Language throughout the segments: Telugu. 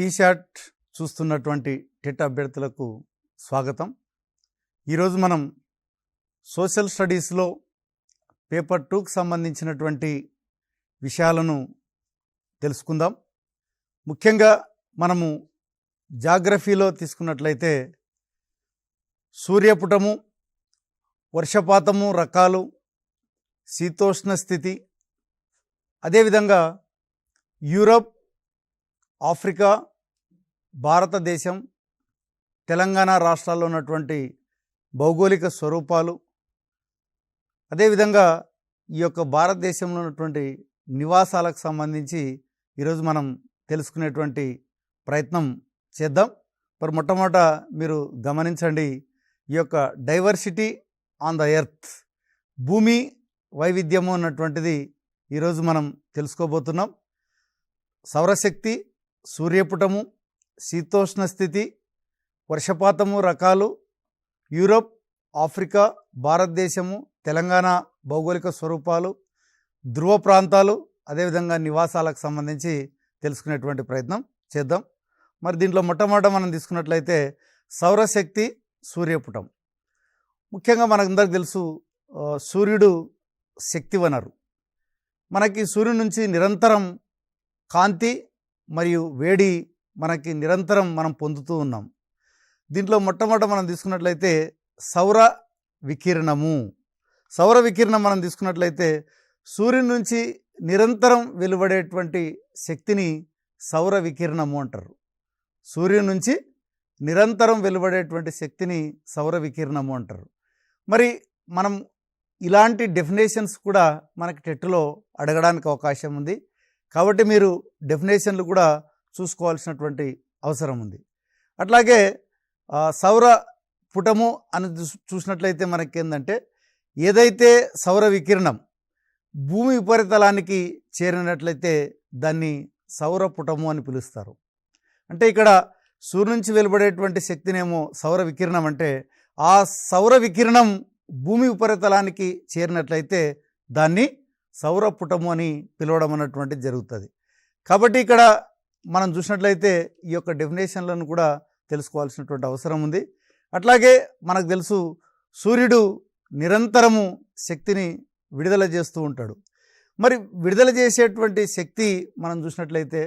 టీషాట్ చూస్తున్నటువంటి టెట్ అభ్యర్థులకు స్వాగతం. ఈరోజు మనం సోషల్ స్టడీస్లో పేపర్ 2కు సంబంధించినటువంటి విషయాలను తెలుసుకుందాం. ముఖ్యంగా మనము జాగ్రఫీలో తీసుకున్నట్లయితే సూర్యపుటము, వర్షపాతము రకాలు, శీతోష్ణ స్థితి, అదేవిధంగా యూరప్, ఆఫ్రికా, భారతదేశం, తెలంగాణ రాష్ట్రాల్లో ఉన్నటువంటి భౌగోళిక స్వరూపాలు, అదేవిధంగా ఈ యొక్క భారతదేశంలో ఉన్నటువంటి నివాసాలకు సంబంధించి ఈరోజు మనం తెలుసుకునేటువంటి ప్రయత్నం చేద్దాం. మరి మొట్టమొదట మీరు గమనించండి, ఈ యొక్క డైవర్సిటీ ఆన్ ద ఎర్త్, భూమి వైవిధ్యము అన్నటువంటిది ఈరోజు మనం తెలుసుకోబోతున్నాం. సౌరశక్తి, సూర్యపుటము, శీతోష్ణ స్థితి, వర్షపాతము రకాలు, యూరప్, ఆఫ్రికా, భారతదేశము, తెలంగాణ భౌగోళిక స్వరూపాలు, ధ్రువ ప్రాంతాలు, అదేవిధంగా నివాసాలకు సంబంధించి తెలుసుకునేటువంటి ప్రయత్నం చేద్దాం. మరి దీంట్లో మొట్టమొదట మనం తీసుకున్నట్లయితే సౌరశక్తి, సూర్యపుటం. ముఖ్యంగా మనకందరికి తెలుసు, సూర్యుడు శక్తి వనరు. మనకి సూర్యుడి నుంచి నిరంతరం కాంతి మరియు వేడి మనకి నిరంతరం మనం పొందుతూ ఉన్నాం. దీంట్లో మొట్టమొదట మనం తీసుకున్నట్లయితే సౌర వికిరణము. సౌర వికిరణం మనం తీసుకున్నట్లయితే సూర్యుడి నుంచి నిరంతరం వెలువడేటువంటి శక్తిని సౌర వికిరణము అంటారు. సూర్యుడి నుంచి నిరంతరం వెలువడేటువంటి శక్తిని సౌర వికిరణము అంటారు. మరి మనం ఇలాంటి డెఫినేషన్స్ కూడా మనకి టెట్లో అడగడానికి అవకాశం ఉంది. కాబట్టి మీరు డెఫినేషన్లు కూడా చూసుకోవాల్సినటువంటి అవసరం ఉంది. అట్లాగే సౌర పుటము అని చూసినట్లయితే మనకి ఏంటంటే, ఏదైతే సౌర వికిరణం భూమి ఉపరితలానికి చేరినట్లయితే దాన్ని సౌర పుటము అని పిలుస్తారు. అంటే ఇక్కడ సూర్యుడి నుంచి వెలువడేటువంటి శక్తినేమో సౌర వికిరణం అంటే, ఆ సౌర వికిరణం భూమి ఉపరితలానికి చేరినట్లయితే దాన్ని సౌర పుటము అని పిలవడం అన్నటువంటిది జరుగుతుంది. కాబట్టి ఇక్కడ మనం చూసినట్లయితే ఈ యొక్క డెఫినేషన్లను కూడా తెలుసుకోవాల్సినటువంటి అవసరం ఉంది. అట్లాగే మనకు తెలుసు, సూర్యుడు నిరంతరము శక్తిని విడుదల చేస్తూ ఉంటాడు. మరి విడుదల చేసేటువంటి శక్తి మనం చూసినట్లయితే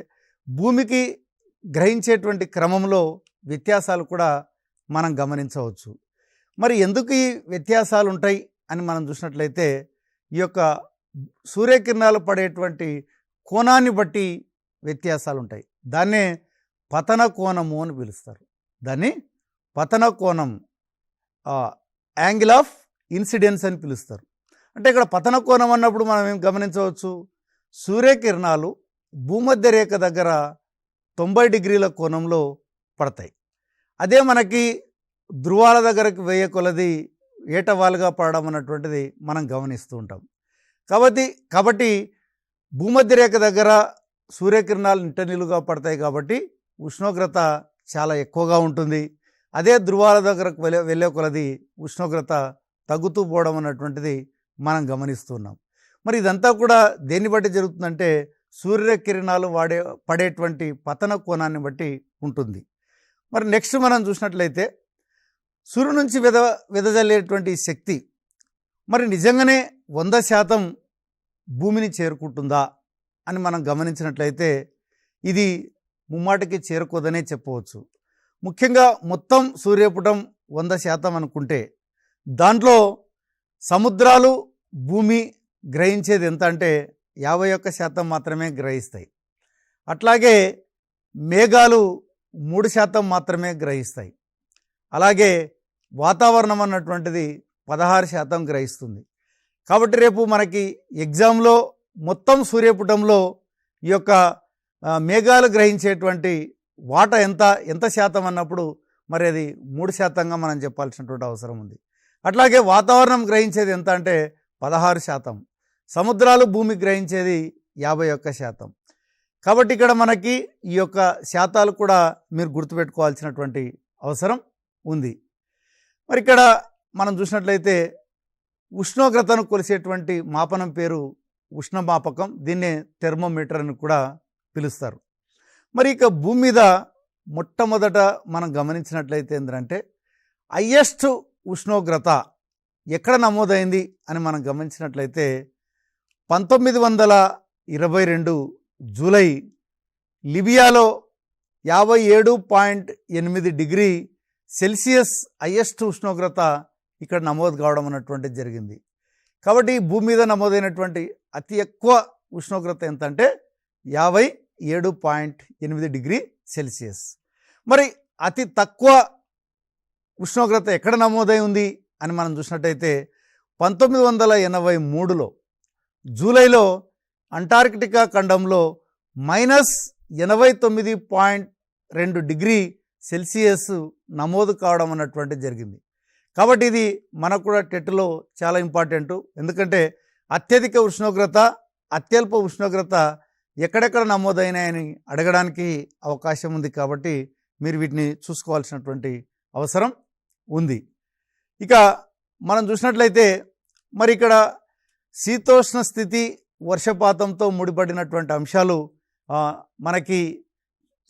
భూమికి గ్రహించేటువంటి క్రమంలో వ్యత్యాసాలు కూడా మనం గమనించవచ్చు. మరి ఎందుకు ఈ వ్యత్యాసాలు ఉంటాయి అని మనం చూసినట్లయితే, ఈ యొక్క సూర్యకిరణాలు పడేటువంటి కోణాన్ని బట్టి వ్యత్యాసాలు ఉంటాయి. దాన్నే పతన కోణము అని పిలుస్తారు. దాన్ని పతన కోణం, యాంగిల్ ఆఫ్ ఇన్సిడెన్స్ అని పిలుస్తారు. అంటే ఇక్కడ పతన కోణం అన్నప్పుడు మనం ఏం గమనించవచ్చు, సూర్యకిరణాలు భూమధ్య రేఖ దగ్గర 90 డిగ్రీల కోణంలో పడతాయి. అదే మనకి ధ్రువాల దగ్గరకు వేయ కొలది ఏటవాలుగా పడడం అన్నటువంటిది మనం గమనిస్తూ ఉంటాం. కాబట్టి భూమధ్య రేఖ దగ్గర సూర్యకిరణాలు నిట్టనిలుగా పడతాయి కాబట్టి ఉష్ణోగ్రత చాలా ఎక్కువగా ఉంటుంది. అదే ధ్రువాల దగ్గరకు వెళ్ళే కొలది ఉష్ణోగ్రత తగ్గుతూ పోవడం అన్నటువంటిది మనం గమనిస్తున్నాం. మరి ఇదంతా కూడా దేన్ని బట్టి జరుగుతుందంటే, సూర్యకిరణాలు పడేటువంటి పతన కోణాన్ని బట్టి ఉంటుంది. మరి నెక్స్ట్ మనం చూసినట్లయితే సూర్యుడి నుంచి వెదజల్లేటువంటి శక్తి మరి నిజంగానే 100% భూమిని చేరుకుంటుందా అని మనం గమనించినట్లయితే ఇది ముమ్మాటికి చేరుకోదనే చెప్పవచ్చు. ముఖ్యంగా మొత్తం సూర్యపుటం 100% అనుకుంటే దాంట్లో సముద్రాలు, భూమి గ్రహించేది ఎంత అంటే 51% మాత్రమే గ్రహిస్తాయి. అట్లాగే మేఘాలు 3% మాత్రమే గ్రహిస్తాయి. అలాగే వాతావరణం అన్నటువంటిది 16% గ్రహిస్తుంది. కాబట్టి రేపు మనకి ఎగ్జామ్లో మొత్తం సూర్యపుటంలో ఈ యొక్క మేఘాలు గ్రహించేటువంటి వాటా ఎంత శాతం అన్నప్పుడు మరి అది 3%గా మనం చెప్పాల్సినటువంటి అవసరం ఉంది. అట్లాగే వాతావరణం గ్రహించేది ఎంత అంటే 16%, సముద్రాలు భూమి గ్రహించేది 51%. కాబట్టి ఇక్కడ మనకి ఈ యొక్క శాతాలు కూడా మీరు గుర్తుపెట్టుకోవాల్సినటువంటి అవసరం ఉంది. మరి ఇక్కడ మనం చూసినట్లయితే ఉష్ణోగ్రతను కొలిసేటువంటి మాపనం పేరు ఉష్ణమాపకం. దీన్నే థెర్మోమీటర్ అని కూడా పిలుస్తారు. మరి ఇక భూమి మీద మొట్టమొదట మనం గమనించినట్లయితే ఏంటంటే హైయెస్ట్ ఉష్ణోగ్రత ఎక్కడ నమోదైంది అని మనం గమనించినట్లయితే 1922 జూలై లిబియాలో 57.8 డిగ్రీ సెల్సియస్ హైయెస్ట్ ఉష్ణోగ్రత ఇక్కడ నమోదు కావడం అన్నటువంటిది జరిగింది. కాబట్టి భూమి మీద నమోదైనటువంటి అతి ఎక్కువ ఉష్ణోగ్రత ఎంత అంటే 57.8 డిగ్రీ సెల్సియస్. మరి అతి తక్కువ ఉష్ణోగ్రత ఎక్కడ నమోదై ఉంది అని మనం చూసినట్టయితే 1983లో జూలైలో అంటార్కిటికా ఖండంలో -89.2 డిగ్రీ సెల్సియస్ నమోదు కావడం అన్నటువంటి జరిగింది. కాబట్టి ఇది మనకు కూడా టెట్లో చాలా ఇంపార్టెంట్. ఎందుకంటే అత్యధిక ఉష్ణోగ్రత అత్యల్ప ఉష్ణోగ్రత ఎక్కడెక్కడ నమోదైనాయని అడగడానికి అవకాశం ఉంది. కాబట్టి మీరు వీటిని చూసుకోవాల్సినటువంటి అవసరం ఉంది. ఇక మనం చూసినట్లయితే మరి ఇక్కడ శీతోష్ణ స్థితి వర్షపాతంతో ముడిపడినటువంటి అంశాలు మనకి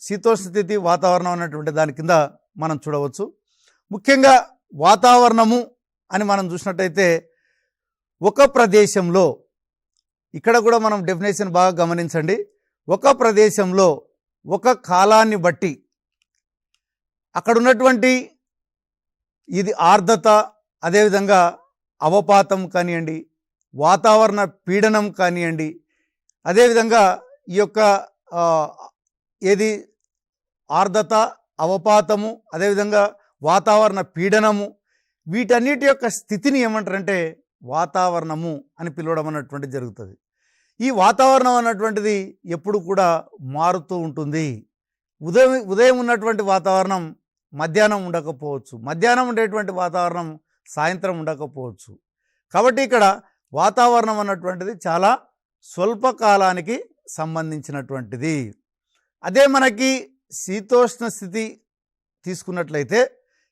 శీతోష్ణ స్థితి వాతావరణం అన్నటువంటి దాని కింద మనం చూడవచ్చు. ముఖ్యంగా వాతావరణము అని మనం చూసినట్టయితే ఒక ప్రదేశంలో, ఇక్కడ కూడా మనం డెఫినేషన్ బాగా గమనించండి, ఒక ప్రదేశంలో ఒక కాలాన్ని బట్టి అక్కడ ఉన్నటువంటి ఇది ఆర్ద్రత, అదేవిధంగా అవపాతం కానివ్వండి, వాతావరణ పీడనం కానివ్వండి, అదేవిధంగా ఈ యొక్క ఏది ఆర్ద్రత, అవపాతము, అదేవిధంగా వాతావరణ పీడనము, వీటన్నిటి యొక్క స్థితిని ఏమంటారంటే వాతావరణము అని పిలవడం అన్నటువంటి జరుగుతుంది. ఈ వాతావరణం అన్నటువంటిది ఎప్పుడు కూడా మారుతూ ఉంటుంది. ఉదయం ఉన్నటువంటి వాతావరణం మధ్యాహ్నం ఉండకపోవచ్చు, మధ్యాహ్నం ఉండేటువంటి వాతావరణం సాయంత్రం ఉండకపోవచ్చు. కాబట్టి ఇక్కడ వాతావరణం అన్నటువంటిది చాలా స్వల్పకాలానికి సంబంధించినటువంటిది. అదే మనకి శీతోష్ణ స్థితి తీసుకున్నట్లయితే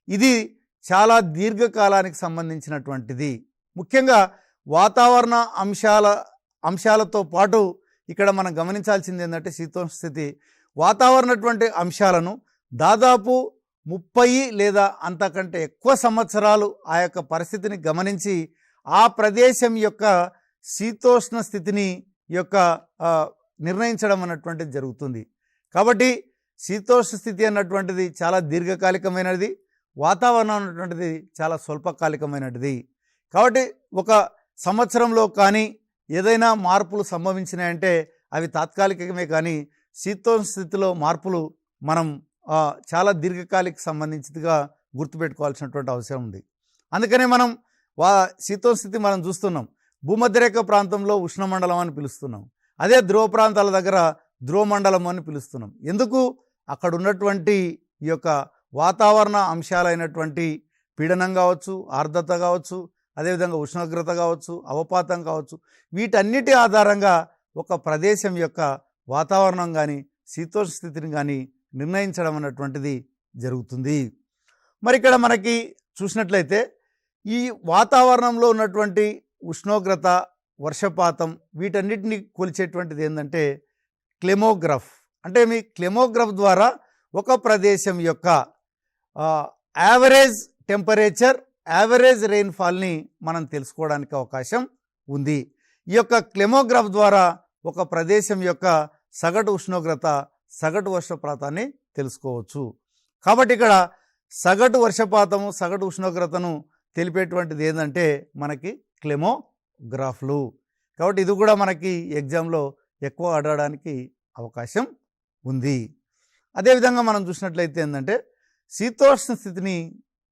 ఇది చాలా దీర్ఘకాలానికి సంబంధించినటువంటిది. ముఖ్యంగా వాతావరణ అంశాలతో పాటు ఇక్కడ మనం గమనించాల్సింది ఏంటంటే శీతోష్ణ స్థితి వాతావరణటువంటి అంశాలను దాదాపు 30 లేదా అంతకంటే ఎక్కువ సంవత్సరాలు ఆ యొక్క పరిస్థితిని గమనించి ఆ ప్రదేశం యొక్క శీతోష్ణ స్థితిని యొక్క నిర్ణయించడం అన్నటువంటిది జరుగుతుంది. కాబట్టి శీతోష్ణ స్థితి అన్నటువంటిది చాలా దీర్ఘకాలికమైనది, వాతావరణం అన్నటువంటిది చాలా స్వల్పకాలికమైనది. కాబట్టి ఒక సంవత్సరంలో కానీ ఏదైనా మార్పులు సంభవించినాయంటే అవి తాత్కాలికమే, కానీ శీతోష్ణ స్థితిలో మార్పులు మనం చాలా దీర్ఘకాలిక సంబంధించిదిగా గుర్తుపెట్టుకోవాల్సినటువంటి అవసరం ఉంది. అందుకనే మనం శీతోష్ణ స్థితి మనం చూస్తున్నాం. భూమధ్యరేఖ ప్రాంతంలో ఉష్ణమండలం అని పిలుస్తున్నాం, అదే ధ్రువ ప్రాంతాల దగ్గర ధ్రువమండలం అని పిలుస్తున్నాం. ఎందుకు? అక్కడ ఉన్నటువంటి ఈ యొక్క వాతావరణ అంశాలైనటువంటి పీడనం కావచ్చు, ఆర్ద్రత కావచ్చు, అదేవిధంగా ఉష్ణోగ్రత కావచ్చు, అవపాతం కావచ్చు, వీటన్నిటి ఆధారంగా ఒక ప్రదేశం యొక్క వాతావరణం కానీ శీతోష్ణ స్థితిని కానీ నిర్ణయించడం అన్నటువంటిది జరుగుతుంది. మరి ఇక్కడ మనకి చూసినట్లయితే ఈ వాతావరణంలో ఉన్నటువంటి ఉష్ణోగ్రత, వర్షపాతం, వీటన్నిటిని కొలిచేటువంటిది ఏంటంటే క్లెమోగ్రాఫ్. అంటే మీ క్లెమోగ్రాఫ్ ద్వారా ఒక ప్రదేశం యొక్క యావరేజ్ టెంపరేచర్, యావరేజ్ రెయిన్ఫాల్ని మనం తెలుసుకోవడానికి అవకాశం ఉంది. ఈ యొక్క క్లెమోగ్రాఫ్ ద్వారా ఒక ప్రదేశం యొక్క సగటు ఉష్ణోగ్రత, సగటు వర్షపాతాన్ని తెలుసుకోవచ్చు. కాబట్టి ఇక్కడ సగటు వర్షపాతము, సగటు ఉష్ణోగ్రతను తెలిపేటువంటిది ఏంటంటే మనకి క్లెమోగ్రాఫ్లు. కాబట్టి ఇది కూడా మనకి ఎగ్జామ్లో ఎక్కువ అడగడానికి అవకాశం ఉంది. అదేవిధంగా మనం చూసినట్లయితే ఏంటంటే శీతోష్ణ స్థితిని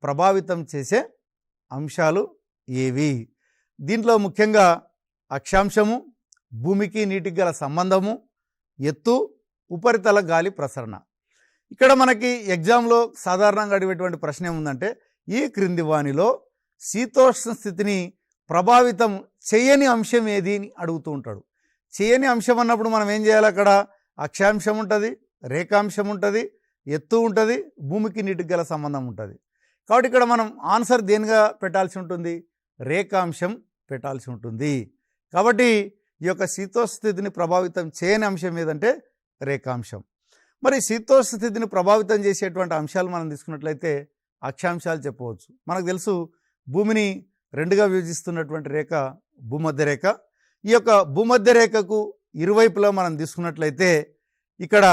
ప్రభావితం చేసే అంశాలు ఏవి? దీంట్లో ముఖ్యంగా అక్షాంశము, భూమికి నీటికి గల సంబంధము, ఎత్తు, ఉపరితల గాలి ప్రసరణ. ఇక్కడ మనకి ఎగ్జామ్లో సాధారణంగా అడిగేటువంటి ప్రశ్న ఏముందంటే ఈ క్రింది వానిలో శీతోష్ణ స్థితిని ప్రభావితం చేయని అంశం ఏది అని అడుగుతూ ఉంటాడు. చేయని అంశం అన్నప్పుడు మనం ఏం చేయాలి? అక్కడ అక్షాంశం ఉంటుంది, రేఖాంశం ఉంటుంది, ఎత్తు ఉంటుంది, భూమికి నీటికి గల సంబంధం ఉంటుంది. కాబట్టి ఇక్కడ మనం ఆన్సర్ దేనిగా పెట్టాల్సి ఉంటుంది? రేఖాంశం పెట్టాల్సి ఉంటుంది. కాబట్టి ఈ యొక్క శీతోష్ణ స్థితిని ప్రభావితం చేయని అంశం ఏదంటే రేఖాంశం. మరి శీతోష్ణ స్థితిని ప్రభావితం చేసేటువంటి అంశాలు మనం తీసుకున్నట్లయితే అక్షాంశాలు చెప్పవచ్చు. మనకు తెలుసు భూమిని రెండుగా విభజిస్తున్నటువంటి రేఖ భూమధ్య రేఖ. ఈ యొక్క భూమధ్య రేఖకు ఇరువైపులా మనం తీసుకున్నట్లయితే ఇక్కడ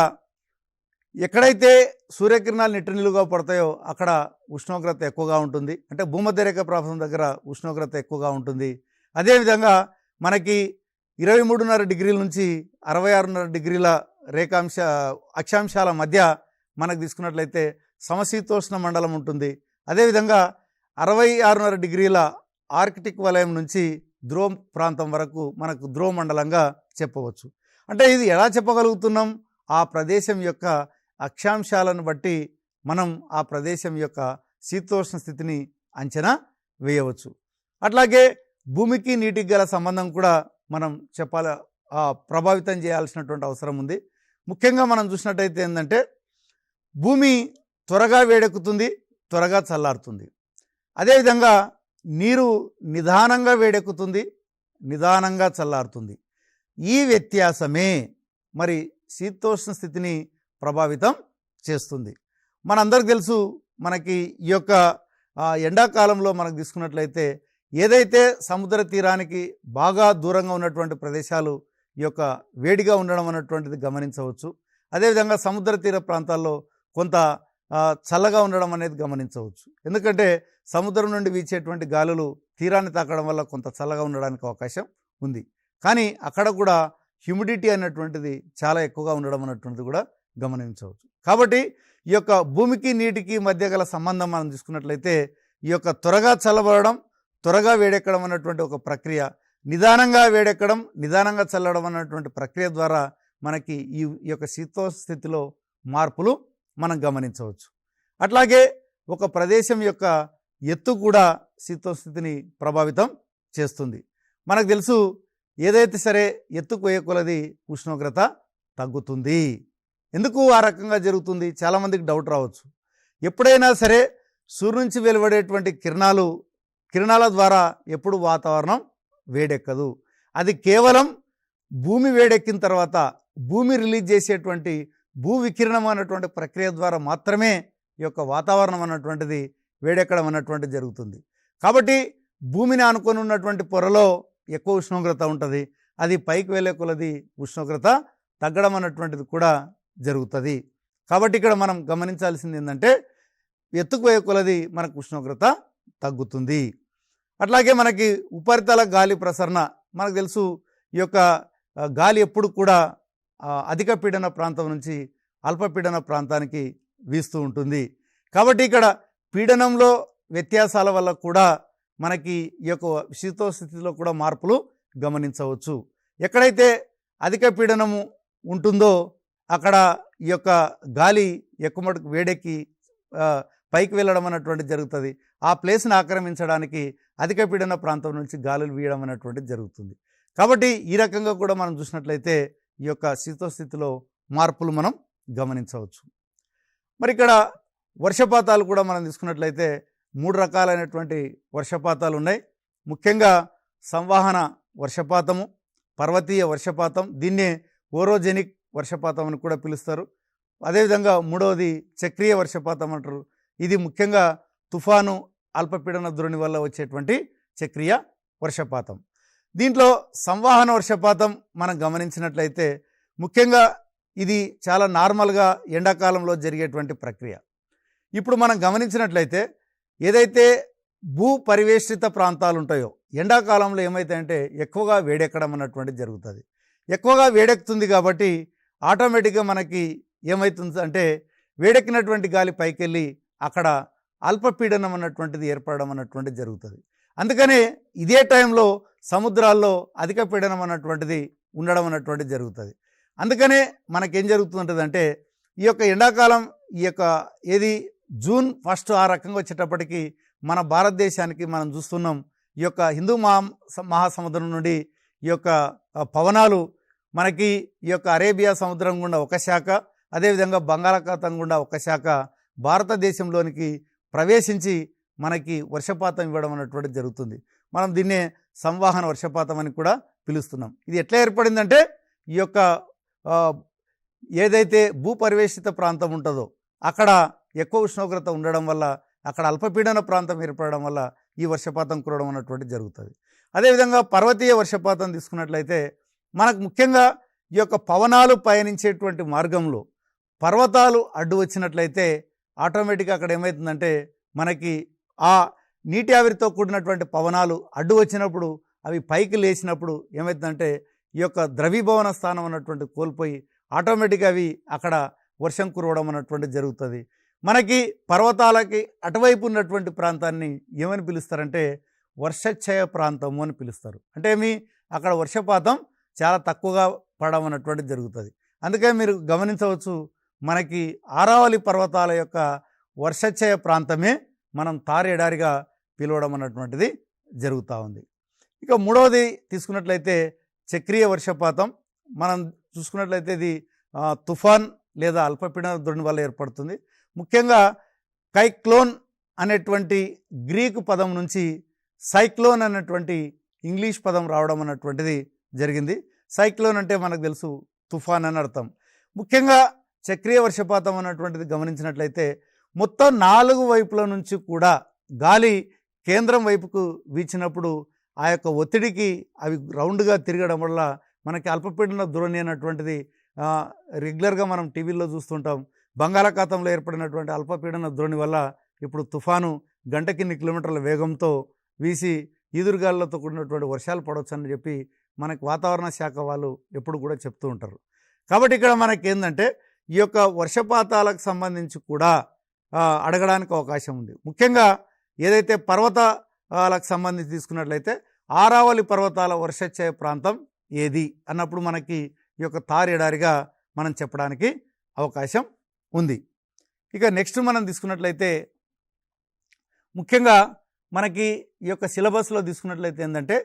ఎక్కడైతే సూర్యకిరణాలు నిలువుగా పడతాయో అక్కడ ఉష్ణోగ్రత ఎక్కువగా ఉంటుంది, అంటే భూమధ్య రేఖ ప్రాంతం దగ్గర ఉష్ణోగ్రత ఎక్కువగా ఉంటుంది. అదేవిధంగా మనకి 23.5 డిగ్రీల నుంచి 66.5 డిగ్రీల అక్షాంశాల మధ్య మనకు తీసుకున్నట్లయితే సమశీతోష్ణ మండలం ఉంటుంది. అదేవిధంగా 66.5 డిగ్రీల ఆర్కిటిక్ వలయం నుంచి ధ్రువ ప్రాంతం వరకు మనకు ధ్రువ మండలంగా చెప్పవచ్చు. అంటే ఇది ఎలా చెప్పగలుగుతున్నాం? ఆ ప్రదేశం యొక్క అక్షాంశాలను బట్టి మనం ఆ ప్రదేశం యొక్క శీతోష్ణ స్థితిని అంచనా వేయవచ్చు. అట్లాగే భూమికి నీటికి గల సంబంధం కూడా మనం ప్రభావితం చేయాల్సినటువంటి అవసరం ఉంది. ముఖ్యంగా మనం చూసినట్టయితే ఏంటంటే భూమి త్వరగా వేడెక్కుతుంది, త్వరగా చల్లారుతుంది. అదేవిధంగా నీరు నిదానంగా వేడెక్కుతుంది, నిదానంగా చల్లారుతుంది. ఈ వ్యత్యాసమే మరి శీతోష్ణ స్థితిని ప్రభావితం చేస్తుంది. మనందరికి తెలుసు, మనకి ఈ యొక్క ఎండాకాలంలో మనకు తీసుకున్నట్లయితే ఏదైతే సముద్ర తీరానికి బాగా దూరంగా ఉన్నటువంటి ప్రదేశాలు ఈ యొక్క వేడిగా ఉండడం అన్నటువంటిది గమనించవచ్చు. అదేవిధంగా సముద్ర తీర ప్రాంతాల్లో కొంత చల్లగా ఉండడం అనేది గమనించవచ్చు. ఎందుకంటే సముద్రం నుండి వీచేటువంటి గాలులు తీరాన్ని తాకడం వల్ల కొంత చల్లగా ఉండడానికి అవకాశం ఉంది. కానీ అక్కడ కూడా హ్యూమిడిటీ అనేటువంటిది చాలా ఎక్కువగా ఉండడం అన్నటువంటిది కూడా గమనించవచ్చు. కాబట్టి ఈ యొక్క భూమికి నీటికి మధ్య గల సంబంధం మనం తీసుకున్నట్లయితే ఈ యొక్క త్వరగా చల్లబడడం, త్వరగా వేడెక్కడం అన్నటువంటి ఒక ప్రక్రియ, నిదానంగా వేడెక్కడం, నిదానంగా చల్లడం అన్నటువంటి ప్రక్రియ ద్వారా మనకి ఈ యొక్క శీతోష్ణ స్థితిలో మార్పులు మనం గమనించవచ్చు. అట్లాగే ఒక ప్రదేశం యొక్క ఎత్తు కూడా శీతోష్ణ స్థితిని ప్రభావితం చేస్తుంది. మనకు తెలుసు, ఏదైతే సరే ఎత్తుకు పోయే కొలది ఉష్ణోగ్రత తగ్గుతుంది. ఎందుకు ఆ రకంగా జరుగుతుంది? చాలామందికి డౌట్ రావచ్చు. ఎప్పుడైనా సరే సూర్యుడి నుంచి వెలువడేటువంటి కిరణాల ద్వారా ఎప్పుడు వాతావరణం వేడెక్కదు. అది కేవలం భూమి వేడెక్కిన తర్వాత భూమి రిలీజ్ చేసేటువంటి భూ వికిరణం అన్నటువంటి ప్రక్రియ ద్వారా మాత్రమే ఈ యొక్క వాతావరణం అన్నటువంటిది వేడెక్కడం అన్నటువంటిది జరుగుతుంది. కాబట్టి భూమిని ఆనుకొని ఉన్నటువంటి పొరలో ఎక్కువ ఉష్ణోగ్రత ఉంటుంది, అది పైకి వెళ్ళే కొలది ఉష్ణోగ్రత తగ్గడం అన్నటువంటిది కూడా జరుగుతుంది. కాబట్టి ఇక్కడ మనం గమనించాల్సింది ఏంటంటే ఎత్తుకు పోయే కొలది మనకు ఉష్ణోగ్రత తగ్గుతుంది. అట్లాగే మనకి ఉపరితల గాలి ప్రసరణ మనకు తెలుసు, ఈ యొక్క గాలి ఎప్పుడు కూడా అధిక పీడన ప్రాంతం నుంచి అల్పపీడన ప్రాంతానికి వీస్తూ ఉంటుంది. కాబట్టి ఇక్కడ పీడనంలో వ్యత్యాసాల వల్ల కూడా మనకి ఈ యొక్క శీతోష్ణ స్థితిలో కూడా మార్పులు గమనించవచ్చు. ఎక్కడైతే అధిక పీడనము ఉంటుందో అక్కడ ఈ యొక్క గాలి ఎక్కువ మటుకు వేడెక్కి పైకి వెళ్ళడం అన్నటువంటిది జరుగుతుంది. ఆ ప్లేస్ని ఆక్రమించడానికి అధిక పీడన ప్రాంతం నుంచి గాలులు వీయడం అన్నటువంటిది జరుగుతుంది. కాబట్టి ఈ రకంగా కూడా మనం చూసినట్లయితే ఈ యొక్క శీతోష్ణ స్థితిలో మార్పులు మనం గమనించవచ్చు. మరి ఇక్కడ వర్షపాతాలు కూడా మనం తీసుకున్నట్లయితే 3 రకాలైనటువంటి వర్షపాతాలు ఉన్నాయి. ముఖ్యంగా సంవహన వర్షపాతము, పర్వతీయ వర్షపాతం, దీన్నే ఓరోజెనిక్ వర్షపాతం అని కూడా పిలుస్తారు. అదేవిధంగా మూడవది చక్రీయ వర్షపాతం అంటారు. ఇది ముఖ్యంగా తుఫాను, అల్పపీడన ద్రోణి వల్ల వచ్చేటువంటి చక్రీయ వర్షపాతం. దీంట్లో సంవహన వర్షపాతం మనం గమనించినట్లయితే ముఖ్యంగా ఇది చాలా నార్మల్గా ఎండాకాలంలో జరిగేటువంటి ప్రక్రియ. ఇప్పుడు మనం గమనించినట్లయితే ఏదైతే భూ పరివేష్టిత ప్రాంతాలు ఉంటాయో ఎండాకాలంలో ఏమైతాయంటే ఎక్కువగా వేడెక్కడం అన్నటువంటిది జరుగుతుంది. ఎక్కువగా వేడెక్కుతుంది కాబట్టి ఆటోమేటిక్గా మనకి ఏమవుతుంది అంటే వేడెక్కినటువంటి గాలి పైకెళ్ళి అక్కడ అల్పపీడనం అన్నటువంటిది ఏర్పడడం అన్నటువంటిది జరుగుతుంది. అందుకనే ఇదే టైంలో సముద్రాల్లో అధిక పీడనం అన్నటువంటిది ఉండడం అన్నటువంటిది జరుగుతుంది. అందుకనే మనకేం జరుగుతుందంటే ఈ యొక్క ఎండాకాలం ఈ యొక్క జూన్ 1 ఆ రకంగా వచ్చేటప్పటికి మన భారతదేశానికి మనం చూస్తున్నాం, ఈ యొక్క హిందూ మహాసముద్రం నుండి ఈ యొక్క పవనాలు మనకి ఈ యొక్క అరేబియా సముద్రం గుండా ఒక శాఖ, అదేవిధంగా బంగాళాఖాతం గుండా ఒక శాఖ భారతదేశంలోనికి ప్రవేశించి మనకి వర్షపాతం ఇవ్వడం అన్నటువంటిది జరుగుతుంది. మనం దీన్నే సంవహన వర్షపాతం అని కూడా పిలుస్తున్నాం. ఇది ఎట్లా ఏర్పడిందంటే ఈ యొక్క ఏదైతే భూపరివేష్టిత ప్రాంతం ఉంటుందో అక్కడ ఎక్కువ ఉష్ణోగ్రత ఉండడం వల్ల, అక్కడ అల్పపీడన ప్రాంతం ఏర్పడడం వల్ల ఈ వర్షపాతం కురవడం అన్నటువంటిది జరుగుతుంది. అదేవిధంగా పర్వతీయ వర్షపాతం తీసుకున్నట్లయితే మనకు ముఖ్యంగా ఈ యొక్క పవనాలు పయనించేటువంటి మార్గంలో పర్వతాలు అడ్డు వచ్చినట్లయితే ఆటోమేటిక్గా అక్కడ ఏమవుతుందంటే మనకి ఆ నీటి ఆవిరితో కూడినటువంటి పవనాలు అడ్డు వచ్చినప్పుడు అవి పైకి లేచినప్పుడు ఏమవుతుందంటే ఈ యొక్క ద్రవీభవన స్థానం అన్నటువంటి కోల్పోయి ఆటోమేటిక్గా అవి అక్కడ వర్షం కురవడం అన్నటువంటిది జరుగుతుంది. మనకి పర్వతాలకి అటువైపు ఉన్నటువంటి ప్రాంతాన్ని ఏమని పిలుస్తారంటే వర్షక్షయ ప్రాంతము అని పిలుస్తారు. అంటే అక్కడ వర్షపాతం చాలా తక్కువగా పడడం అన్నటువంటిది జరుగుతుంది. అందుకే మీరు గమనించవచ్చు, మనకి ఆరావళి పర్వతాల యొక్క వర్షక్షయ ప్రాంతమే మనం తార్ ఎడారిగా పిలవడం అన్నటువంటిది జరుగుతూ ఉంది. ఇక మూడవది తీసుకున్నట్లయితే చక్రీయ వర్షపాతం. మనం చూసుకున్నట్లయితే ఇది తుఫాన్ లేదా అల్పపీడన ద్రోణి వల్ల ఏర్పడుతుంది. ముఖ్యంగా కైక్లోన్ అనేటువంటి గ్రీకు పదం నుంచి సైక్లోన్ అనేటువంటి ఇంగ్లీష్ పదం రావడం అన్నటువంటిది జరిగింది. సైక్లోన్ అంటే మనకు తెలుసు తుఫాన్ అని అర్థం. ముఖ్యంగా చక్రీయ వర్షపాతం అన్నటువంటిది గమనించినట్లయితే మొత్తం 4 వైపుల నుంచి కూడా గాలి కేంద్రం వైపుకు వీచినప్పుడు ఆ యొక్క ఒత్తిడికి అవి రౌండ్గా తిరగడం వల్ల మనకి అల్పపీడన ద్రోణి అన్నటువంటిది రెగ్యులర్గా మనం టీవీల్లో చూస్తుంటాం. బంగాళాఖాతంలో ఏర్పడినటువంటి అల్పపీడన ద్రోణి వల్ల ఇప్పుడు తుఫాను గంటకి 8 కిలోమీటర్ల వేగంతో వీసి ఈదురుగాలులతో కూడినటువంటి వర్షాలు పడవచ్చు అని చెప్పి మనకి వాతావరణ శాఖ వాళ్ళు ఎప్పుడు కూడా చెప్తూ ఉంటారు. కాబట్టి ఇక్కడ మనకి ఏంటంటే ఈ యొక్క వర్షపాతాలకు సంబంధించి కూడా అడగడానికి అవకాశం ఉంది. ముఖ్యంగా ఏదైతే పర్వతాలకు సంబంధించి తీసుకున్నట్లయితే ఆరావళి పర్వతాల వర్షక్షయ ప్రాంతం ఏది అన్నప్పుడు మనకి ఈ యొక్క తార్ ఎడారిగా మనం చెప్పడానికి అవకాశం ఉంది. ఇక నెక్స్ట్ మనం తీసుకున్నట్లయితే ముఖ్యంగా మనకి ఈ యొక్క సిలబస్లో తీసుకున్నట్లయితే ఏంటంటే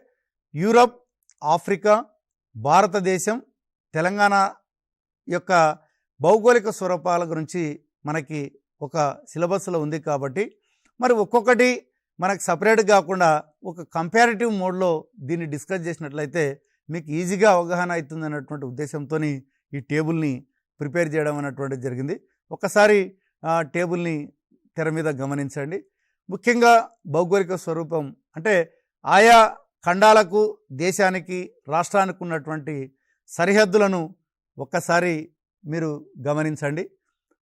యూరప్, ఆఫ్రికా, భారతదేశం, తెలంగాణ యొక్క భౌగోళిక స్వరూపాల గురించి మనకి ఒక సిలబస్లో ఉంది. కాబట్టి మరి ఒక్కొక్కటి మనకు సపరేట్ కాకుండా ఒక కంపారిటివ్ మోడ్లో దీన్ని డిస్కస్ చేసినట్లయితే మీకు ఈజీగా అవగాహన అవుతుంది అన్నటువంటి ఉద్దేశంతో ఈ టేబుల్ని ప్రిపేర్ చేయడం అన్నటువంటిది జరిగింది. ఒకసారి టేబుల్ని తెర మీద గమనించండి. ముఖ్యంగా భౌగోళిక స్వరూపం అంటే ఆయా ఖండాలకు, దేశానికి, రాష్ట్రానికి ఉన్నటువంటి సరిహద్దులను ఒక్కసారి మీరు గమనించండి.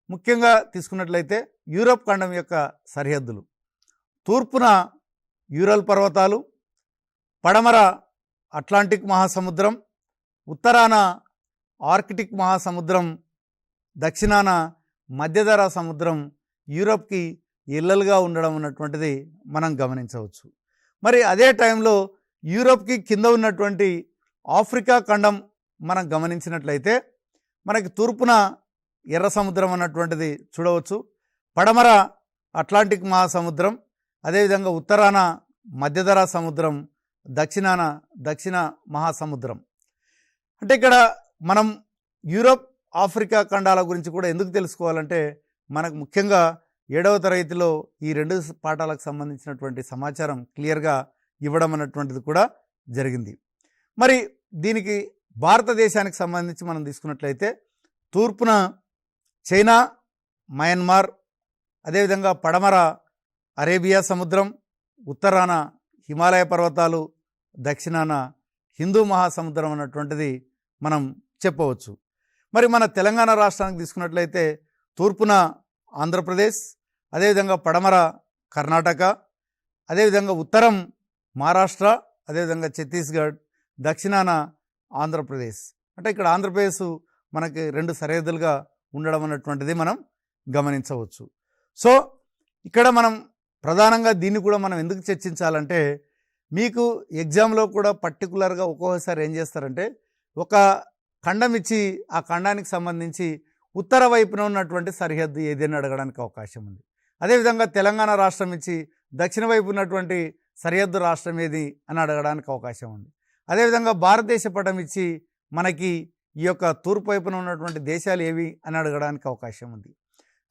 ముఖ్యంగా తీసుకున్నట్లయితే యూరప్ ఖండం యొక్క సరిహద్దులు తూర్పున యూరల్ పర్వతాలు, పడమర అట్లాంటిక్ మహాసముద్రం, ఉత్తరాన ఆర్కిటిక్ మహాసముద్రం, దక్షిణాన మధ్యధరా సముద్రం యూరప్కి ఇళ్ళలుగా ఉండడం అన్నటువంటిది మనం గమనించవచ్చు. మరి అదే టైంలో యూరప్కి కింద ఉన్నటువంటి ఆఫ్రికా ఖండం మనం గమనించినట్లయితే మనకి తూర్పున ఎర్ర సముద్రం అన్నటువంటిది చూడవచ్చు, పడమర అట్లాంటిక్ మహాసముద్రం, అదేవిధంగా ఉత్తరాన మధ్యధరా సముద్రం, దక్షిణాన దక్షిణ మహాసముద్రం. అంటే ఇక్కడ మనం యూరప్, ఆఫ్రికా ఖండాల గురించి కూడా ఎందుకు తెలుసుకోవాలంటే మనకు ముఖ్యంగా 7వ తరగతిలో ఈ 2 పాఠాలకు సంబంధించినటువంటి సమాచారం క్లియర్గా ఇవ్వడం అన్నటువంటిది కూడా జరిగింది. మరి దీనికి భారతదేశానికి సంబంధించి మనం తీసుకున్నట్లయితే తూర్పున చైనా, మయన్మార్, అదేవిధంగా పడమర అరేబియా సముద్రం, ఉత్తరాన హిమాలయ పర్వతాలు, దక్షిణాన హిందూ మహాసముద్రం అన్నటువంటిది మనం చెప్పవచ్చు. మరి మన తెలంగాణ రాష్ట్రానికి తీసుకున్నట్లయితే తూర్పున ఆంధ్రప్రదేశ్, అదేవిధంగా పడమర కర్ణాటక, అదేవిధంగా ఉత్తరం మహారాష్ట్ర, అదేవిధంగా ఛత్తీస్గఢ్, దక్షిణాన ఆంధ్రప్రదేశ్. అంటే ఇక్కడ ఆంధ్రప్రదేశ్ మనకి 2 సరిహద్దులుగా ఉండడం అన్నటువంటిది మనం గమనించవచ్చు. సో ఇక్కడ మనం ప్రధానంగా దీన్ని కూడా మనం ఎందుకు చర్చించాలంటే మీకు ఎగ్జామ్లో కూడా పర్టికులర్గా ఒక్కొక్కసారి ఏం చేస్తారంటే ఒక ఖండం ఇచ్చి ఆ ఖండానికి సంబంధించి ఉత్తర వైపున ఉన్నటువంటి సరిహద్దు ఏదైనా అడగడానికి అవకాశం ఉంది. అదేవిధంగా తెలంగాణ రాష్ట్రం ఇచ్చి దక్షిణ వైపు ఉన్నటువంటి సరిహద్దు రాష్ట్రం ఏది అని అడగడానికి అవకాశం ఉంది. అదేవిధంగా భారతదేశ పటం ఇచ్చి మనకి ఈ యొక్క తూర్పు వైపున ఉన్నటువంటి దేశాలు ఏవి అని అడగడానికి అవకాశం ఉంది.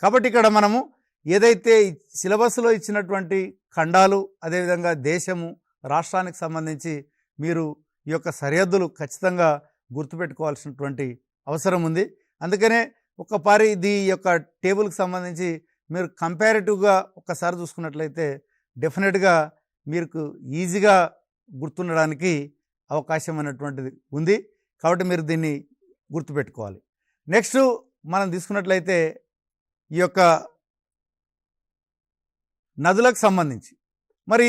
కాబట్టి ఇక్కడ మనము ఏదైతే సిలబస్లో ఇచ్చినటువంటి ఖండాలు, అదేవిధంగా దేశము, రాష్ట్రానికి సంబంధించి మీరు ఈ యొక్క సరిహద్దులు ఖచ్చితంగా గుర్తుపెట్టుకోవాల్సినటువంటి అవసరం ఉంది. అందుకనే ఒక్కపారి ఈ యొక్క టేబుల్కి సంబంధించి మీరు కంపారిటివ్గా ఒక్కసారి చూసుకున్నట్లయితే డెఫినెట్గా మీకు ఈజీగా గుర్తుండడానికి అవకాశం అనేటువంటిది ఉంది. కాబట్టి మీరు దీన్ని గుర్తుపెట్టుకోవాలి. నెక్స్ట్ మనం తీసుకున్నట్లయితే ఈ యొక్క నదులకు సంబంధించి మరి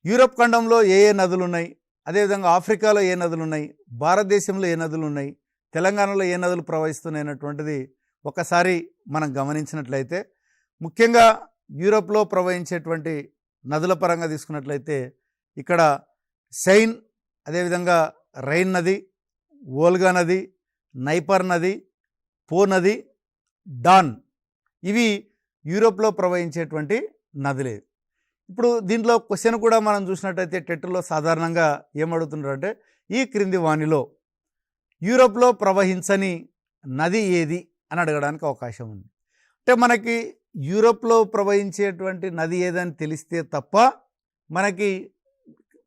యూరప్ ఖండంలో ఏ ఏ నదులు ఉన్నాయి, అదేవిధంగా ఆఫ్రికాలో ఏ నదులు ఉన్నాయి, భారతదేశంలో ఏ నదులు ఉన్నాయి, తెలంగాణలో ఏ నదులు ప్రవహిస్తున్నాయి అనేటువంటిది ఒకసారి మనం గమనించినట్లయితే ముఖ్యంగా యూరోప్లో ప్రవహించేటువంటి నదుల పరంగా తీసుకున్నట్లయితే ఇక్కడ సైన్, అదేవిధంగా రైన్ నది, వోల్గా నది, నైపర్ నది, పో నది, డాన్, ఇవి యూరోప్లో ప్రవహించేటువంటి నదులే. ఇప్పుడు దీంట్లో క్వశ్చన్ కూడా మనం చూసినట్టయితే టెట్లో సాధారణంగా ఏమడుగుతున్నారంటే ఈ క్రింది వానిలో యూరోప్లో ప్రవహించని నది ఏది అని అడగడానికి అవకాశం ఉంది. అంటే మనకి యూరోప్లో ప్రవహించేటువంటి నది ఏదని తెలిస్తే తప్ప మనకి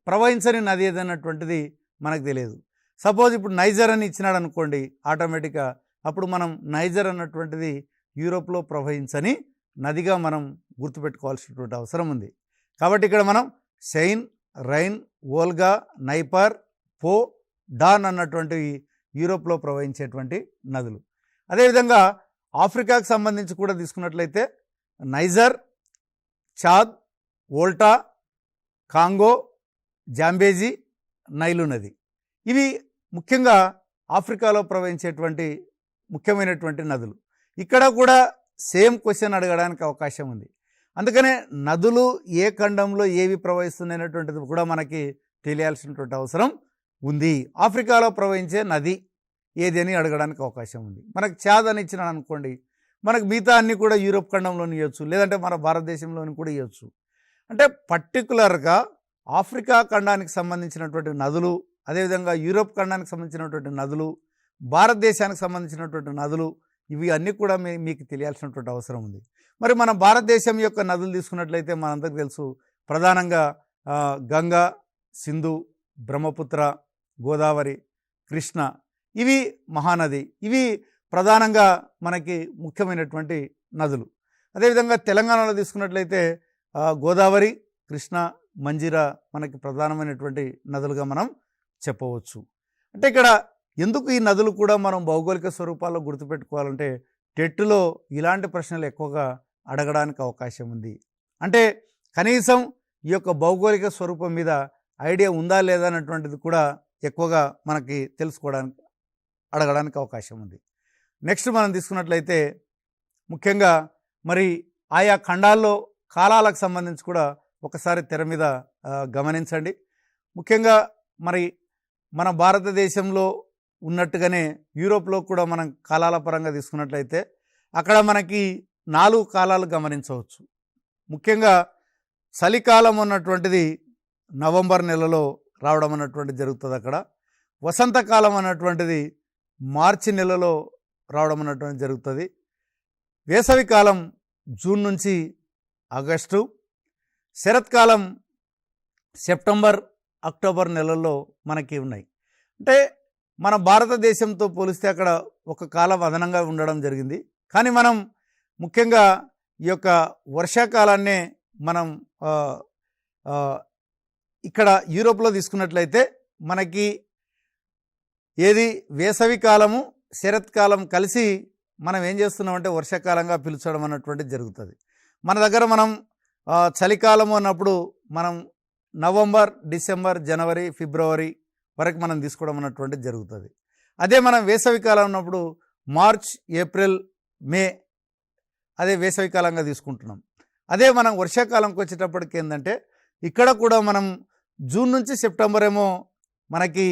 ప్రవహించని నది ఏదన్నటువంటిది మనకు తెలియదు. సపోజ్ ఇప్పుడు నైజర్ అని ఇచ్చినాడు అనుకోండి, ఆటోమేటిక్గా అప్పుడు మనం నైజర్ అన్నటువంటిది యూరోప్లో ప్రవహించని నదిగా మనం గుర్తుపెట్టుకోవాల్సినటువంటి అవసరం ఉంది. కాబట్టి ఇక్కడ మనం సైన్, రైన్, వోల్గా, నైపర్, పో, డాన్ అన్నటువంటివి యూరోప్లో ప్రవహించేటువంటి నదులు. అదేవిధంగా ఆఫ్రికాకు సంబంధించి కూడా తీసుకున్నట్లయితే niger, Chad, Volta, Congo, Zambezi, Nile నది, ఇవి ముఖ్యంగా ఆఫ్రికాలో ప్రవహించేటువంటి ముఖ్యమైనటువంటి నదులు. ఇక్కడ కూడా సేమ్ క్వశ్చన్ అడగడానికి అవకాశం ఉంది. అందుకనే నదులు ఏ ఖండంలో ఏవి ప్రవహిస్తున్నాయనేటువంటిది కూడా మనకి తెలియాల్సినటువంటి అవసరం ఉంది. ఆఫ్రికాలో ప్రవహించే నది ఏది అని అడగడానికి అవకాశం ఉంది. మనకు చాద్ అని ఇచ్చినాడు అనుకోండి, మనకు మిగతా అన్నీ కూడా యూరోప్ ఖండంలోని ఇవ్వచ్చు, లేదంటే మన భారతదేశంలోని కూడా ఇవ్వచ్చు. అంటే పర్టికులర్గా ఆఫ్రికా ఖండానికి సంబంధించినటువంటి నదులు, అదేవిధంగా యూరోప్ ఖండానికి సంబంధించినటువంటి నదులు, భారతదేశానికి సంబంధించినటువంటి నదులు, ఇవి అన్నీ కూడా మీకు తెలియాల్సినటువంటి అవసరం ఉంది. మరి మన భారతదేశం యొక్క నదులు తీసుకున్నట్లయితే మనందరికీ తెలుసు, ప్రధానంగా గంగా, సింధు, బ్రహ్మపుత్ర, గోదావరి, కృష్ణ, ఇవి మహానది, ఇవి ప్రధానంగా మనకి ముఖ్యమైనటువంటి నదులు. అదేవిధంగా తెలంగాణలో తీసుకున్నట్లయితే గోదావరి, కృష్ణ, మంజిరా మనకి ప్రధానమైనటువంటి నదులుగా మనం చెప్పవచ్చు. అంటే ఇక్కడ ఎందుకు ఈ నదులు కూడా మనం భౌగోళిక స్వరూపాల్లో గుర్తుపెట్టుకోవాలంటే టెట్లో ఇలాంటి ప్రశ్నలు ఎక్కువగా అడగడానికి అవకాశం ఉంది. అంటే కనీసం ఈ యొక్క భౌగోళిక స్వరూపం మీద ఐడియా ఉందా లేదా అన్నటువంటిది కూడా ఎక్కువగా మనకి తెలుసుకోవడానికి అడగడానికి అవకాశం ఉంది. నెక్స్ట్ మనం తీసుకున్నట్లయితే ముఖ్యంగా మరి ఆయా ఖండాల్లో కాలాలకు సంబంధించి కూడా ఒకసారి తెర మీద గమనించండి. ముఖ్యంగా మరి మన భారతదేశంలో ఉన్నట్టుగానే యూరోప్లో కూడా మనం కాలాల పరంగా తీసుకున్నట్లయితే అక్కడ మనకి 4 కాలాలు గమనించవచ్చు. ముఖ్యంగా చలికాలం అన్నటువంటిది నవంబర్ నెలలో రావడం అన్నటువంటిది జరుగుతుంది. అక్కడ వసంతకాలం అన్నటువంటిది మార్చి నెలలో రావడం అన్నటువంటిది జరుగుతుంది. వేసవికాలం జూన్ నుంచి ఆగస్టు, శరత్కాలం సెప్టెంబర్, అక్టోబర్ నెలల్లో మనకి ఉన్నాయి. అంటే మన భారతదేశంతో పోలిస్తే అక్కడ ఒక కాలం అదనంగా ఉండడం జరిగింది. కానీ మనం ముఖ్యంగా ఈ యొక్క వర్షాకాలాన్నే మనం ఇక్కడ యూరోప్లో తీసుకున్నట్లయితే మనకి ఏది వేసవి కాలము, శరత్కాలం కలిసి మనం ఏం చేస్తున్నామంటే వర్షాకాలంగా పిలుచడం అన్నటువంటిది జరుగుతుంది. మన దగ్గర మనం చలికాలము అన్నప్పుడు మనం నవంబర్, డిసెంబర్, జనవరి, ఫిబ్రవరి వరకు మనం తీసుకోవడం అన్నటువంటిది జరుగుతుంది. అదే మనం వేసవికాలం ఉన్నప్పుడు మార్చ్, ఏప్రిల్, మే అదే వేసవికాలంగా తీసుకుంటున్నాం. అదే మనం వర్షాకాలంకి వచ్చేటప్పటికి ఏంటంటే ఇక్కడ కూడా మనం జూన్ నుంచి సెప్టెంబర్ ఏమో మనకి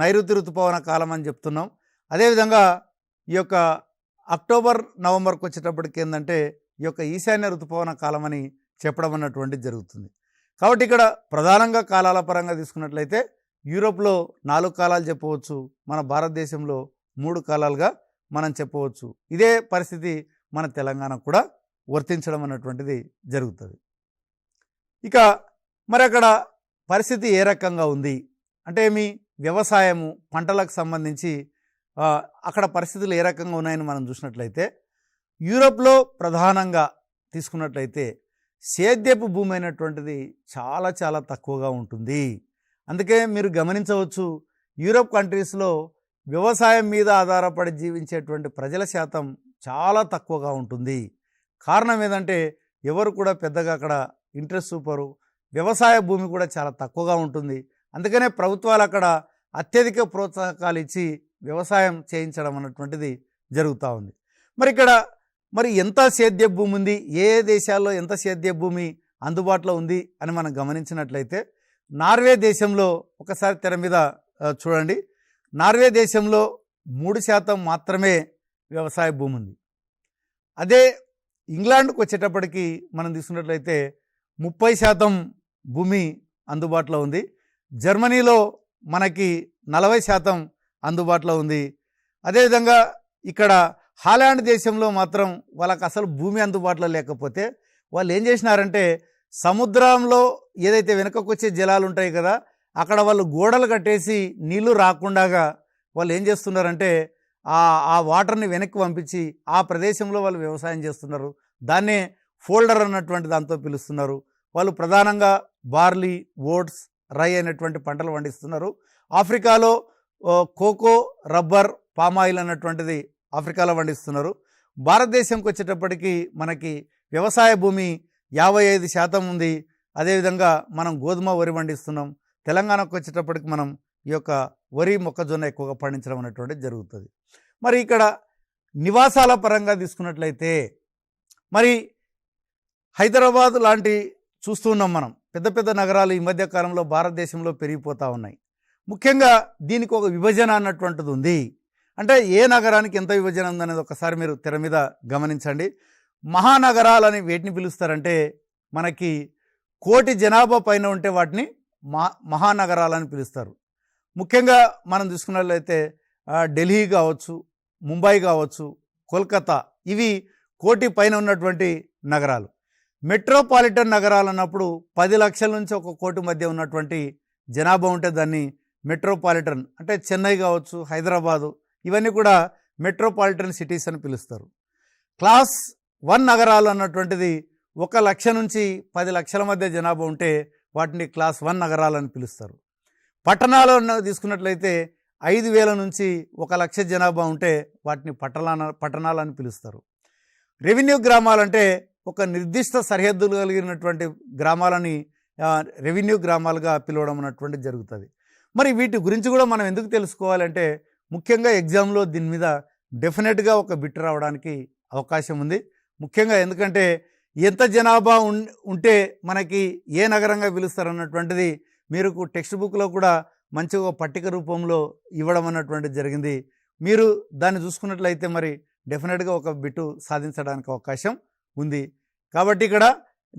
నైరుతి ఋతుపవన కాలం అని చెప్తున్నాం. అదేవిధంగా ఈ యొక్క అక్టోబర్, నవంబర్కి వచ్చేటప్పటికి ఏంటంటే ఈ యొక్క ఈశాన్య ఋతుపవన కాలం అని చెప్పడం అన్నటువంటిది జరుగుతుంది. కాబట్టి ఇక్కడ ప్రధానంగా కాలాల పరంగా తీసుకున్నట్లయితే యూరోప్లో 4 కాలాలు చెప్పవచ్చు, మన భారతదేశంలో 3 కాలాలుగా మనం చెప్పవచ్చు. ఇదే పరిస్థితి మన తెలంగాణ కూడా వర్తించడం అన్నటువంటిది జరుగుతుంది. ఇక మరి అక్కడ పరిస్థితి ఏ రకంగా ఉంది అంటే వ్యవసాయము, పంటలకు సంబంధించి అక్కడ పరిస్థితులు ఏ రకంగా ఉన్నాయని మనం చూసినట్లయితే యూరోప్లో ప్రధానంగా తీసుకున్నట్లయితే సేద్యపు భూమి అయినటువంటిది చాలా చాలా తక్కువగా ఉంటుంది. అందుకే మీరు గమనించవచ్చు, యూరోప్ కంట్రీస్లో వ్యవసాయం మీద ఆధారపడి జీవించేటువంటి ప్రజల శాతం చాలా తక్కువగా ఉంటుంది. కారణం ఏంటంటే ఎవరు కూడా పెద్దగా అక్కడ ఇంట్రెస్ట్ చూపరు, వ్యవసాయ భూమి కూడా చాలా తక్కువగా ఉంటుంది. అందుకనే ప్రభుత్వాలు అక్కడ అత్యధిక ప్రోత్సాహకాలు ఇచ్చి వ్యవసాయం చేయించడం అన్నటువంటిది జరుగుతూ ఉంది. మరి ఎంత సేద్య భూమి ఉంది, ఏ దేశాల్లో ఎంత సేద్య భూమి అందుబాటులో ఉంది అని మనం గమనించినట్లయితే నార్వే దేశంలో ఒకసారి తెర మీద చూడండి. నార్వే దేశంలో 3% మాత్రమే వ్యవసాయ భూమి ఉంది. అదే ఇంగ్లాండ్కి వచ్చేటప్పటికి మనం తీసుకున్నట్లయితే 30% భూమి అందుబాటులో ఉంది. జర్మనీలో మనకి 40% అందుబాటులో ఉంది. అదేవిధంగా ఇక్కడ హాలాండ్ దేశంలో మాత్రం వాళ్ళకి అసలు భూమి అందుబాటులో లేకపోతే వాళ్ళు ఏం చేసినారంటే సముద్రంలో ఏదైతే వెనుకకు వచ్చే జలాలు ఉంటాయి కదా, అక్కడ వాళ్ళు గోడలు కట్టేసి నీళ్లు రాకుండాగా వాళ్ళు ఏం చేస్తున్నారంటే ఆ వాటర్ని వెనక్కి పంపించి ఆ ప్రదేశంలో వాళ్ళు వ్యవసాయం చేస్తున్నారు. దాన్నే ఫోల్డర్ అన్నటువంటి దాంతో పిలుస్తున్నారు. వాళ్ళు ప్రధానంగా బార్లీ, ఓట్స్, రై అనేటువంటి పంటలు పండిస్తున్నారు. ఆఫ్రికాలో కోకో, రబ్బర్, పామాయిల్ అన్నటువంటిది ఆఫ్రికాలో పండిస్తున్నారు. భారతదేశంకి వచ్చేటప్పటికి మనకి వ్యవసాయ భూమి 55% ఉంది. అదేవిధంగా మనం గోధుమ, వరి పండిస్తున్నాం. తెలంగాణకు వచ్చేటప్పటికి మనం ఈ యొక్క వరి, మొక్కజొన్న ఎక్కువగా పండించడం అనేటువంటిది జరుగుతుంది. మరి ఇక్కడ నివాసాల పరంగా తీసుకున్నట్లయితే మరి హైదరాబాద్ లాంటి చూస్తున్నాం మనం. పెద్ద పెద్ద నగరాలు ఈ మధ్య కాలంలో భారతదేశంలో పెరిగిపోతూ ఉన్నాయి. ముఖ్యంగా దీనికి ఒక విభజన అన్నటువంటిది ఉంది. అంటే ఏ నగరానికి ఎంత విభజన ఉందనేది ఒకసారి మీరు తెర మీద గమనించండి. మహానగరాలని వేటిని పిలుస్తారంటే మనకి 1 కోటి జనాభా పైన ఉంటే వాటిని మహానగరాలని పిలుస్తారు. ముఖ్యంగా మనం చూసుకున్నట్లయితే ఢిల్లీ కావచ్చు, ముంబై కావచ్చు, కోల్కతా, ఇవి 1 కోటి పైన ఉన్నటువంటి నగరాలు. మెట్రోపాలిటన్ నగరాలు అన్నప్పుడు 10 లక్షల నుంచి 1 కోటి మధ్య ఉన్నటువంటి జనాభా ఉంటే దాన్ని మెట్రోపాలిటన్, అంటే చెన్నై కావచ్చు, హైదరాబాదు, ఇవన్నీ కూడా మెట్రోపాలిటన్ సిటీస్ అని పిలుస్తారు. క్లాస్ 1 నగరాలు అన్నటువంటిది 1 లక్ష నుంచి 10 లక్షల మధ్య జనాభా ఉంటే వాటిని క్లాస్ 1 నగరాలు అని పిలుస్తారు. పట్టణాలు తీసుకున్నట్లయితే 5,000 నుంచి 1 లక్ష జనాభా ఉంటే వాటిని పట్టణాలు అని పిలుస్తారు. రెవెన్యూ గ్రామాలంటే ఒక నిర్దిష్ట సరిహద్దులు కలిగినటువంటి గ్రామాలని రెవెన్యూ గ్రామాలుగా పిలవడం అన్నటువంటిది జరుగుతుంది. మరి వీటి గురించి కూడా మనం ఎందుకు తెలుసుకోవాలంటే ముఖ్యంగా ఎగ్జామ్లో దీని మీద డెఫినెట్గా ఒక బిట్ రావడానికి అవకాశం ఉంది. ముఖ్యంగా ఎందుకంటే ఎంత జనాభా ఉంటే మనకి ఏ నగరంగా పిలుస్తారన్నటువంటిది మీరు టెక్స్ట్ బుక్లో కూడా మంచిగా పట్టిక రూపంలో ఇవ్వడం అన్నటువంటిది జరిగింది. మీరు దాన్ని చూసుకున్నట్లయితే మరి డెఫినెట్గా ఒక బిట్టు సాధించడానికి అవకాశం ఉంది. కాబట్టి ఇక్కడ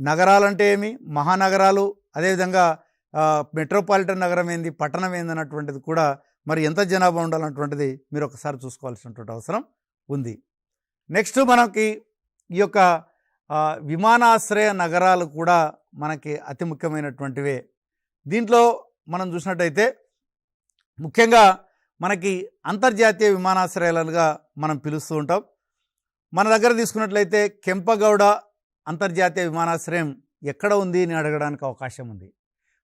నగరాలంటే ఏమి, మహానగరాలు, అదేవిధంగా మెట్రోపాలిటన్ నగరం ఏంది, పట్టణం ఏంది అన్నటువంటిది కూడా మరి ఎంత జనాభా ఉండాలన్నటువంటిది మీరు ఒకసారి చూసుకోవాల్సినటువంటి అవసరం ఉంది. నెక్స్ట్ మనకి ఈ యొక్క విమానాశ్రయ నగరాలు కూడా మనకి అతి ముఖ్యమైనటువంటివే. దీంట్లో మనం చూసినట్టయితే ముఖ్యంగా మనకి అంతర్జాతీయ విమానాశ్రయాలుగా మనం పిలుస్తూ ఉంటాం. మన దగ్గర తీసుకున్నట్లయితే కెంపగౌడ అంతర్జాతీయ విమానాశ్రయం ఎక్కడ ఉంది అని అడగడానికి అవకాశం ఉంది.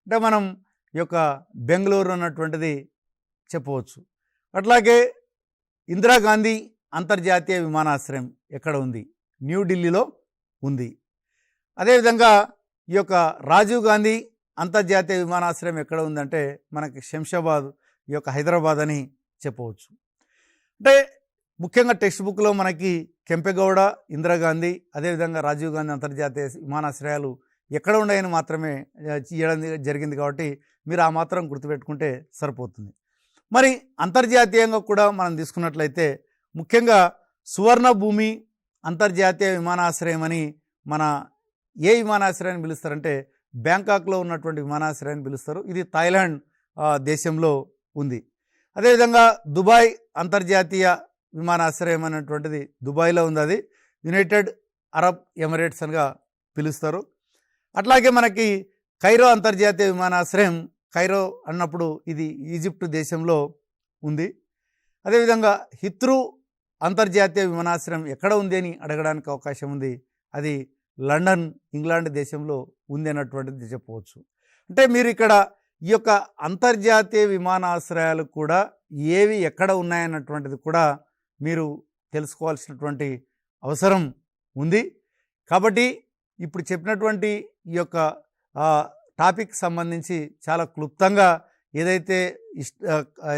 అంటే మనం ఈ యొక్క బెంగళూరు అన్నటువంటిది చెప్పవచ్చు. అట్లాగే ఇందిరాగాంధీ అంతర్జాతీయ విమానాశ్రయం ఎక్కడ ఉంది? న్యూఢిల్లీలో ఉంది. అదేవిధంగా ఈ యొక్క రాజీవ్ గాంధీ అంతర్జాతీయ విమానాశ్రయం ఎక్కడ ఉందంటే మనకి శంషాబాద్, ఈ యొక్క హైదరాబాద్ అని చెప్పవచ్చు. అంటే ముఖ్యంగా టెక్స్ట్ బుక్లో మనకి కెంపెగౌడ, ఇందిరాగాంధీ, అదేవిధంగా రాజీవ్ గాంధీ అంతర్జాతీయ విమానాశ్రయాలు ఎక్కడ ఉన్నాయని మాత్రమే ఇవ్వడం జరిగింది. కాబట్టి మీరు ఆ మాత్రం గుర్తుపెట్టుకుంటే సరిపోతుంది. మరి అంతర్జాతీయంగా కూడా మనం తీసుకున్నట్లయితే ముఖ్యంగా సువర్ణ భూమి అంతర్జాతీయ విమానాశ్రయం అని మన ఏ విమానాశ్రయాన్ని పిలుస్తారంటే బ్యాంకాక్లో ఉన్నటువంటి విమానాశ్రయాన్ని పిలుస్తారు. ఇది థాయిలాండ్ దేశంలో ఉంది. అదేవిధంగా దుబాయ్ అంతర్జాతీయ విమానాశ్రయం అనేటువంటిది దుబాయ్లో ఉంది. అది యునైటెడ్ అరబ్ ఎమిరేట్స్ అనిగా పిలుస్తారు. అట్లాగే మనకి కైరో అంతర్జాతీయ విమానాశ్రయం, కైరో అన్నప్పుడు ఇది ఈజిప్ట్ దేశంలో ఉంది. అదేవిధంగా హిత్రూ అంతర్జాతీయ విమానాశ్రయం ఎక్కడ ఉంది అని అడగడానికి అవకాశం ఉంది. అది లండన్, ఇంగ్లాండ్ దేశంలో ఉంది అన్నటువంటిది చెప్పవచ్చు. అంటే మీరు ఇక్కడ ఈ యొక్క అంతర్జాతీయ విమానాశ్రయాలు కూడా ఏవి ఎక్కడ ఉన్నాయన్నటువంటిది కూడా మీరు తెలుసుకోవాల్సినటువంటి అవసరం ఉంది. కాబట్టి ఇప్పుడు చెప్పినటువంటి ఈ యొక్క టాపిక్ సంబంధించి చాలా క్లుప్తంగా ఏదైతే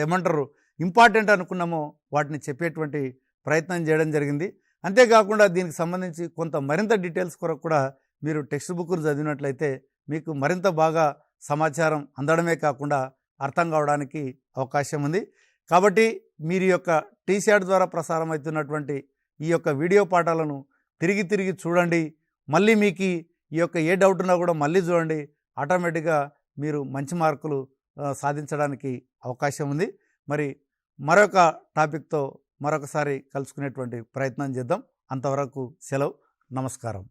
ఏమంటారు ఇంపార్టెంట్ అనుకున్నామో వాటిని చెప్పేటువంటి ప్రయత్నం చేయడం జరిగింది. అంతేకాకుండా దీనికి సంబంధించి కొంత మరింత డీటెయిల్స్ కొరకు కూడా మీరు టెక్స్ట్ బుక్ను చదివినట్లయితే మీకు మరింత బాగా సమాచారం అందడమే కాకుండా అర్థం కావడానికి అవకాశం ఉంది. కాబట్టి మీరు యొక్క టీశాట్ ద్వారా ప్రసారం అవుతున్నటువంటి ఈ యొక్క వీడియో పాఠాలను తిరిగి తిరిగి చూడండి. మళ్ళీ మీకు ఈ యొక్క ఏ డౌట్ ఉన్నా కూడా మళ్ళీ చూడండి. ఆటోమేటిక్గా మీరు మంచి మార్కులు సాధించడానికి అవకాశం ఉంది. మరి మరొక టాపిక్తో మరొకసారి కలుసుకునేటువంటి ప్రయత్నం చేద్దాం. అంతవరకు సెలవు. నమస్కారం.